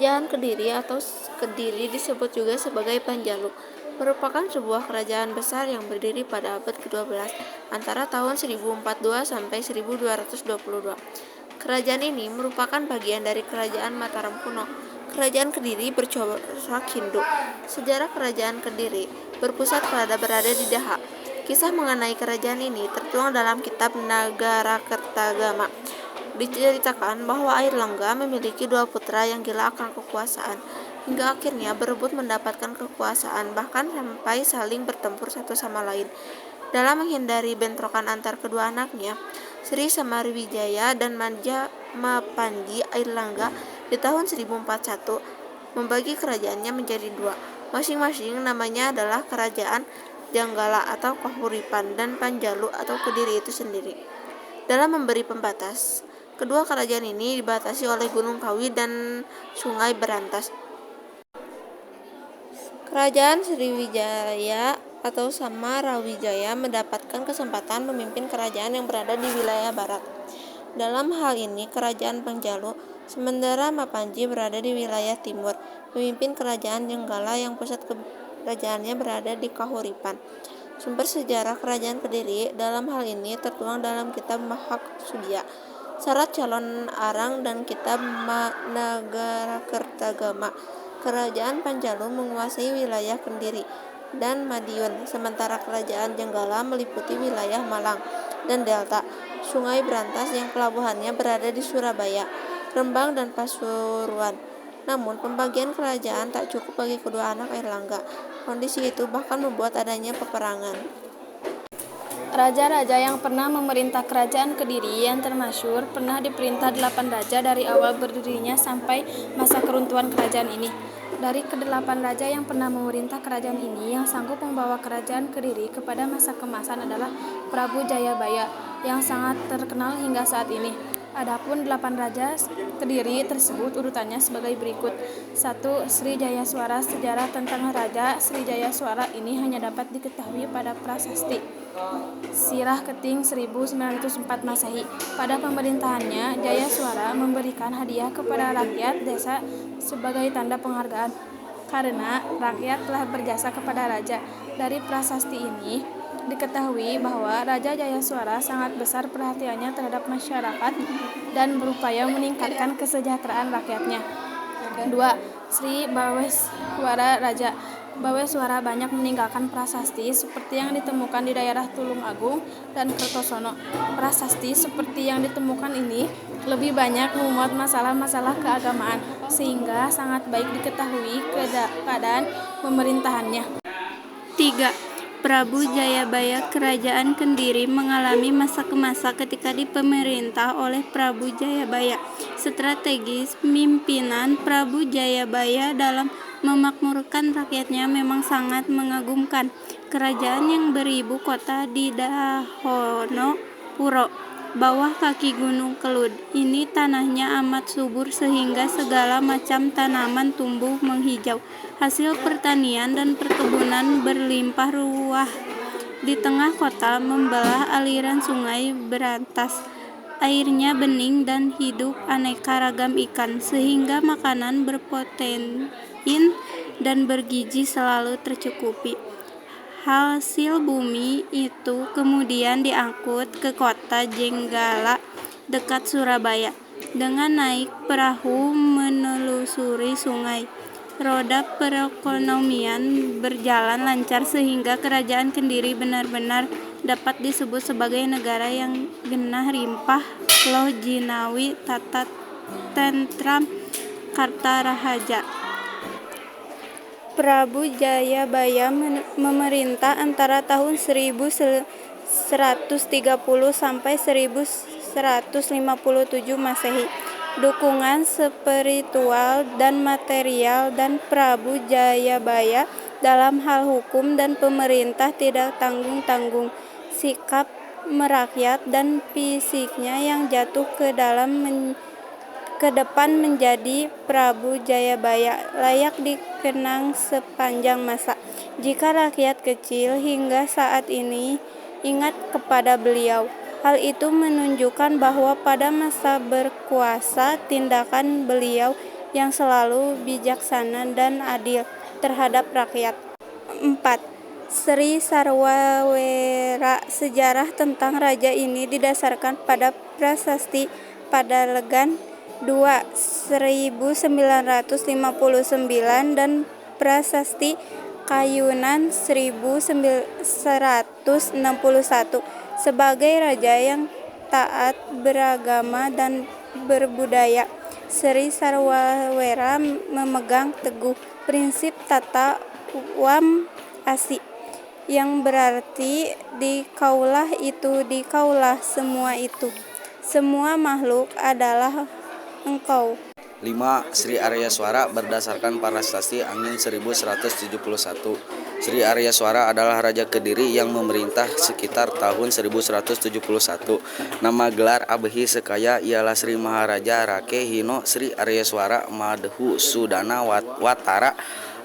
Kerajaan Kediri atau Kediri disebut juga sebagai Panjalu, merupakan sebuah kerajaan besar yang berdiri pada abad ke-12 antara tahun 1042 sampai 1222. Kerajaan ini merupakan bagian dari Kerajaan Mataram kuno. Kerajaan Kediri bercorak Hindu. Sejarah Kerajaan Kediri berada di Daha. Kisah mengenai kerajaan ini tertuang dalam kitab Nagarakertagama. Diceritakan bahwa Airlangga memiliki dua putra yang gila akan kekuasaan, hingga akhirnya berebut mendapatkan kekuasaan, bahkan sampai saling bertempur satu sama lain. Dalam menghindari bentrokan antar kedua anaknya, Sri Samariwijaya dan Majapahit, Airlangga di tahun 1041 membagi kerajaannya menjadi dua. Masing-masing namanya adalah Kerajaan Janggala atau Kahuripan dan Panjalu atau Kediri itu sendiri. Dalam memberi pembatas, kedua kerajaan ini dibatasi oleh Gunung Kawi dan Sungai Berantas. Kerajaan Sriwijaya atau Samarawijaya mendapatkan kesempatan memimpin kerajaan yang berada di wilayah barat. Dalam hal ini, Kerajaan Panjalu, sementara Mapanji berada di wilayah timur, memimpin Kerajaan Jenggala yang pusat kerajaannya berada di Kahuripan. Sumber sejarah Kerajaan Kediri dalam hal ini tertuang dalam kitab Mahaksudya, Syarat Calon Arang dan kitab Nagarakertagama. Kerajaan Panjalu menguasai wilayah Kediri dan Madiun, sementara Kerajaan Jenggala meliputi wilayah Malang dan Delta Sungai Berantas yang pelabuhannya berada di Surabaya, Rembang, dan Pasuruan. Namun, pembagian kerajaan tak cukup bagi kedua anak Airlangga. Kondisi itu bahkan membuat adanya peperangan. Raja-raja yang pernah memerintah Kerajaan Kediri yang termasyhur pernah diperintah 8 raja dari awal berdirinya sampai masa keruntuhan kerajaan ini. Dari ke-8 raja yang pernah memerintah kerajaan ini, yang sanggup membawa Kerajaan Kediri kepada masa kemasan adalah Prabu Jayabaya, yang sangat terkenal hingga saat ini. Adapun 8 raja Kediri tersebut urutannya sebagai berikut. 1. Sri Jayaswara. Sejarah tentang Raja Sri Jayaswara ini hanya dapat diketahui pada prasasti Sirah Keting 1904 Masehi. Pada pemerintahannya, Jayaswara memberikan hadiah kepada rakyat desa sebagai tanda penghargaan karena rakyat telah berjasa kepada raja. Dari prasasti ini diketahui bahwa Raja Jayaswara sangat besar perhatiannya terhadap masyarakat dan berupaya meningkatkan kesejahteraan rakyatnya. 2. Sri Baweswara Raja. Baweswara banyak meninggalkan prasasti seperti yang ditemukan di daerah Tulung Agung dan Kertosono. Prasasti seperti yang ditemukan ini lebih banyak memuat masalah-masalah keagamaan, sehingga sangat baik diketahui keadaan pemerintahannya. 3. Prabu Jayabaya. Kerajaan Kediri mengalami masa ke masa ketika dipemerintah oleh Prabu Jayabaya. Strategi pimpinan Prabu Jayabaya dalam memakmurkan rakyatnya memang sangat mengagumkan. Kerajaan yang beribu kota di Dahono Puro, bawah kaki Gunung Kelud. Ini tanahnya amat subur sehingga segala macam tanaman tumbuh menghijau. Hasil pertanian dan perkebunan berlimpah ruah. Di tengah kota membelah aliran Sungai Berantas. Airnya bening dan hidup aneka ragam ikan, sehingga makanan berprotein dan bergizi selalu tercukupi. Hasil bumi itu kemudian diangkut ke kota Jenggala dekat Surabaya dengan naik perahu menelusuri sungai. Roda perekonomian berjalan lancar sehingga Kerajaan Kediri benar-benar dapat disebut sebagai negara yang genah rimpah loh jinawi tata tentram karta rahaja. Prabu Jayabaya memerintah antara tahun 1130 sampai 1157 Masehi. Dukungan spiritual dan material dan Prabu Jayabaya dalam hal hukum dan pemerintah tidak tanggung-tanggung. Sikap merakyat dan fisiknya yang jatuh ke depan menjadi Prabu Jayabaya layak dikenang sepanjang masa. Jika rakyat kecil hingga saat ini ingat kepada beliau, hal itu menunjukkan bahwa pada masa berkuasa tindakan beliau yang selalu bijaksana dan adil terhadap rakyat. 4. Sri Sarwawera. Sejarah tentang raja ini didasarkan pada prasasti Padalegan 2 1959 dan prasasti Kayunan 1161 sebagai raja yang taat beragama dan berbudaya. Sri Sarwawera memegang teguh prinsip tata wam asi, yang berarti di kaulah itu di kaulah semua itu. Semua makhluk adalah engkau. 5. Sri Aryaswara berdasarkan prasasti Angin 1171. Sri Aryaswara adalah Raja Kediri yang memerintah sekitar tahun 1171. Nama gelar Abhi Sekaya ialah Sri Maharaja Rake Hino Sri Aryaswara Madhu Sudana Watara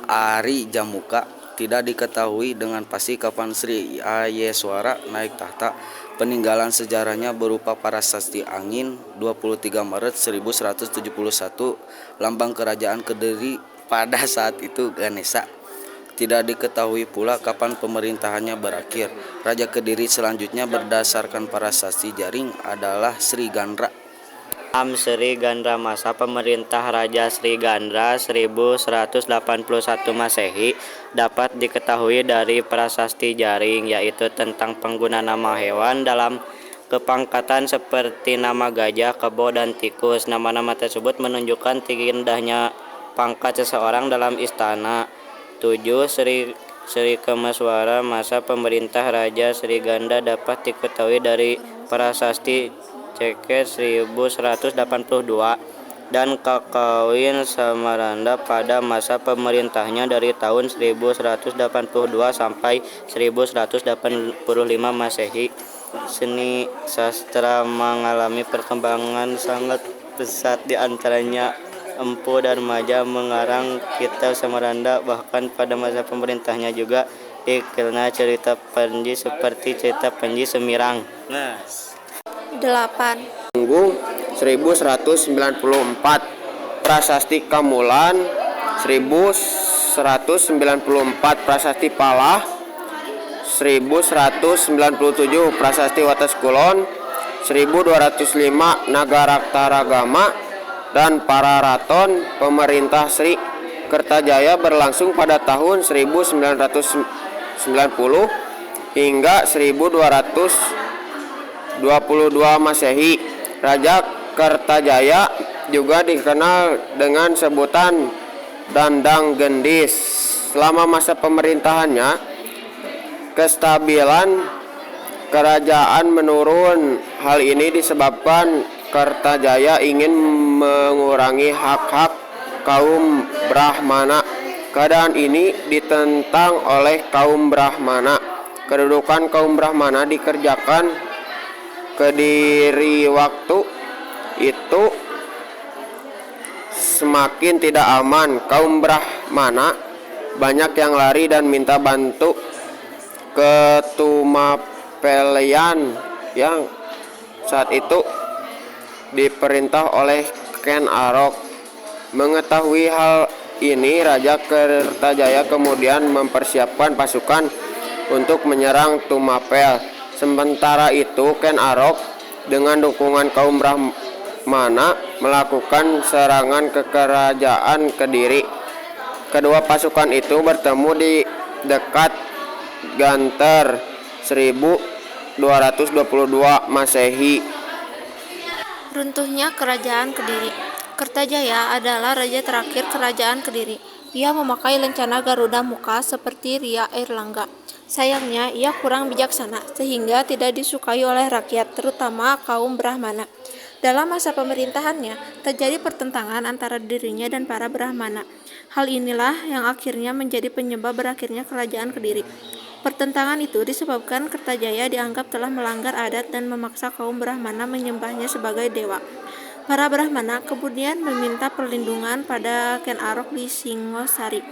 Ari Jamuka. Tidak diketahui dengan pasti kapan Sri Aryaswara naik tahta. Peninggalan sejarahnya berupa prasasti Angin 23 Maret 1171, lambang kerajaan Kediri pada saat itu Ganesha. Tidak diketahui pula kapan pemerintahannya berakhir. Raja Kediri selanjutnya berdasarkan prasasti Jaring adalah Sri Gandra. Sri Gandra. Masa pemerintah Raja Sri Gandra 1181 Masehi dapat diketahui dari prasasti Jaring, yaitu tentang pengguna nama hewan dalam kepangkatan seperti nama gajah, kebo, dan tikus. Nama-nama tersebut menunjukkan tinggi rendahnya pangkat seseorang dalam istana. 7. Sri Kameswara. Masa pemerintah Raja Sri Gandra dapat diketahui dari prasasti Ceket 1182 dan Kakawin Samaranda pada masa pemerintahnya dari tahun 1182 sampai 1185 Masehi. Seni sastra mengalami perkembangan sangat pesat, di antaranya Empu Darmaja mengarang kitab Samaranda. Bahkan pada masa pemerintahnya juga dikenal cerita Panji seperti cerita Panji Semirang. 8. Tunggung 1194, Prasasti Kamulan 1194, Prasasti Palah 1197, Prasasti Wates Kulon 1205, Nagaraktaragama dan Pararaton. Pemerintah Sri Kertajaya berlangsung pada tahun 1990 hingga 1222 Masehi. Raja Kertajaya juga dikenal dengan sebutan Dandang Gendis. Selama masa pemerintahannya, kestabilan kerajaan menurun. Hal ini disebabkan Kertajaya ingin mengurangi hak-hak kaum Brahmana. Keadaan ini ditentang oleh kaum Brahmana. Kedudukan kaum Brahmana dikerjakan Kediri waktu itu semakin tidak aman. Kaum Brahmana banyak yang lari dan minta bantu ke Tumapelian yang saat itu diperintah oleh Ken Arok. Mengetahui hal ini, Raja Kertajaya kemudian mempersiapkan pasukan untuk menyerang Tumapel. Sementara itu, Ken Arok dengan dukungan kaum Brahmana melakukan serangan ke kerajaan Kediri. Kedua pasukan itu bertemu di dekat Ganter 1222 Masehi. Runtuhnya Kerajaan Kediri. Kertajaya adalah raja terakhir Kerajaan Kediri. Ia memakai lencana Garuda Muka seperti Ria Airlangga. Sayangnya, ia kurang bijaksana sehingga tidak disukai oleh rakyat, terutama kaum Brahmana. Dalam masa pemerintahannya, terjadi pertentangan antara dirinya dan para Brahmana. Hal inilah yang akhirnya menjadi penyebab berakhirnya Kerajaan Kediri. Pertentangan itu disebabkan Kertajaya dianggap telah melanggar adat dan memaksa kaum Brahmana menyembahnya sebagai dewa. Para Brahmana kemudian meminta perlindungan pada Ken Arok di Singosari.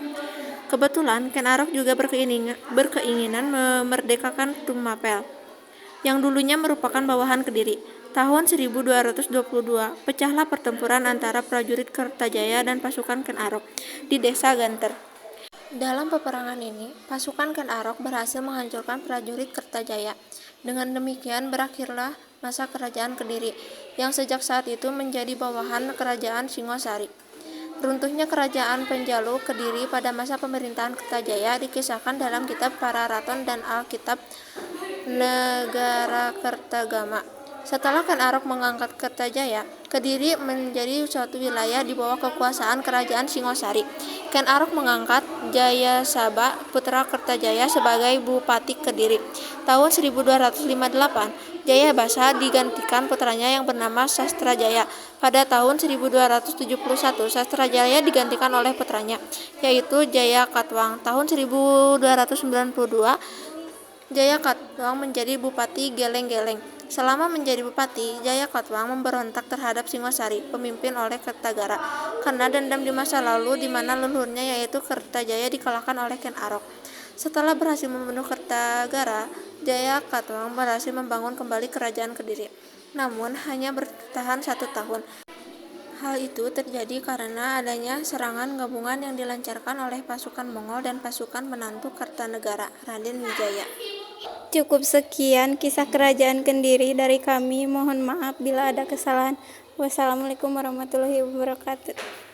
Kebetulan Ken Arok juga berkeinginan memerdekakan Tumapel, yang dulunya merupakan bawahan Kediri. Tahun 1222, pecahlah pertempuran antara prajurit Kertajaya dan pasukan Ken Arok di desa Ganter. Dalam peperangan ini, pasukan Ken Arok berhasil menghancurkan prajurit Kertajaya. Dengan demikian berakhirlah masa kerajaan Kediri, yang sejak saat itu menjadi bawahan kerajaan Singosari. Runtuhnya kerajaan Penjalu Kediri pada masa pemerintahan Kertajaya dikisahkan dalam kitab Pararaton dan Alkitab Negara Kertagama. Setelah Ken Arok mengangkat Kertajaya, Kediri menjadi suatu wilayah di bawah kekuasaan kerajaan Singosari. Ken Arok mengangkat Jayasaba, putra Kertajaya, sebagai Bupati Kediri. Tahun 1258, Jayabasa digantikan putranya yang bernama Sastrajaya. Pada tahun 1271, Sastrajaya digantikan oleh putranya, yaitu Jayakatwang. Tahun 1292, Jayakatwang menjadi Bupati Geleng-Geleng. Selama menjadi bupati, Jayakatwang memberontak terhadap Singosari, pemimpin oleh Kertagara, karena dendam di masa lalu di mana leluhurnya yaitu Kertajaya dikalahkan oleh Ken Arok. Setelah berhasil membunuh Kertagara, Jayakatwang berhasil membangun kembali kerajaan Kediri, namun hanya bertahan 1 tahun. Hal itu terjadi karena adanya serangan gabungan yang dilancarkan oleh pasukan Mongol dan pasukan menantu Kartanegara, Raden Wijaya. Cukup sekian kisah kerajaan Kendiri dari kami. Mohon maaf bila ada kesalahan. Wassalamualaikum warahmatullahi wabarakatuh.